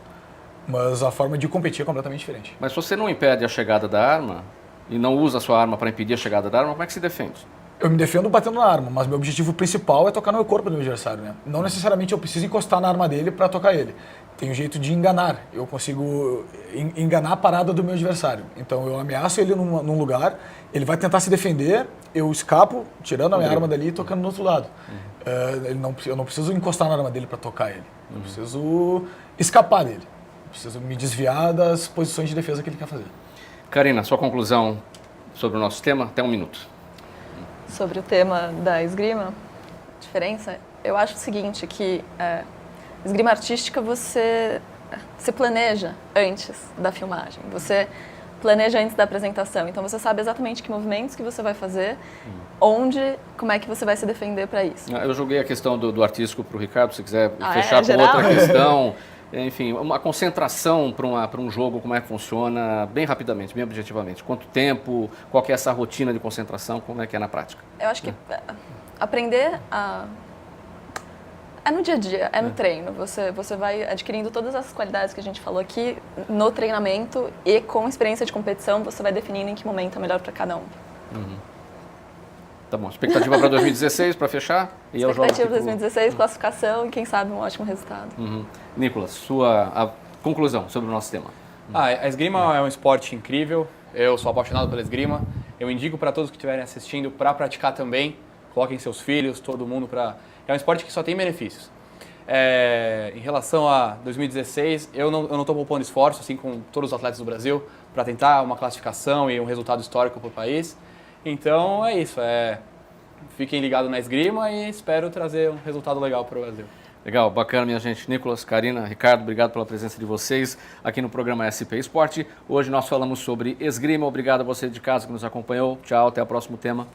mas a forma de competir é completamente diferente. Mas se você não impede a chegada da arma e não usa a sua arma para impedir a chegada da arma, como é que se defende? Eu me defendo batendo na arma, mas meu objetivo principal é tocar no meu corpo do meu adversário, né? Não necessariamente eu preciso encostar na arma dele para tocar ele. Tem um jeito de enganar. Eu consigo enganar a parada do meu adversário. Então eu ameaço ele num lugar, ele vai tentar se defender, eu escapo, tirando a minha arma dali e tocando no outro lado. Eu não preciso encostar na arma dele para tocar ele. Eu preciso escapar dele. Eu preciso me desviar das posições de defesa que ele quer fazer. Karina, sua conclusão sobre o nosso tema? Até 1 minuto. Sobre o tema da esgrima, diferença, eu acho o seguinte, que esgrima artística você se planeja antes da filmagem, você planeja antes da apresentação, então você sabe exatamente que movimentos que você vai fazer, onde, como é que você vai se defender para isso. Eu joguei a questão do artístico para o Ricardo, se quiser fechar com geral? outra questão. Enfim, uma concentração para um jogo, como é que funciona, bem rapidamente, bem objetivamente. Quanto tempo, qual que é essa rotina de concentração, como é que é na prática? Eu acho que aprender é no dia a dia, é no treino. Você vai adquirindo todas as qualidades que a gente falou aqui no treinamento e com experiência de competição você vai definindo em que momento é melhor para cada um. Tá bom, expectativa para 2016, para fechar? E expectativa para 2016, classificação e quem sabe um ótimo resultado. Nicolas, sua conclusão sobre o nosso tema. A esgrima é um esporte incrível, eu sou apaixonado pela esgrima, eu indico para todos que estiverem assistindo para praticar também, coloquem seus filhos, todo mundo para... É um esporte que só tem benefícios. Em relação a 2016, eu não estou poupando esforço, assim como todos os atletas do Brasil, para tentar uma classificação e um resultado histórico para o país. Então é isso, fiquem ligados na esgrima e espero trazer um resultado legal para o Brasil. Legal, bacana, minha gente. Nicolas, Karina, Ricardo, obrigado pela presença de vocês aqui no programa SP Esporte. Hoje nós falamos sobre esgrima. Obrigado a você de casa que nos acompanhou. Tchau, até o próximo tema.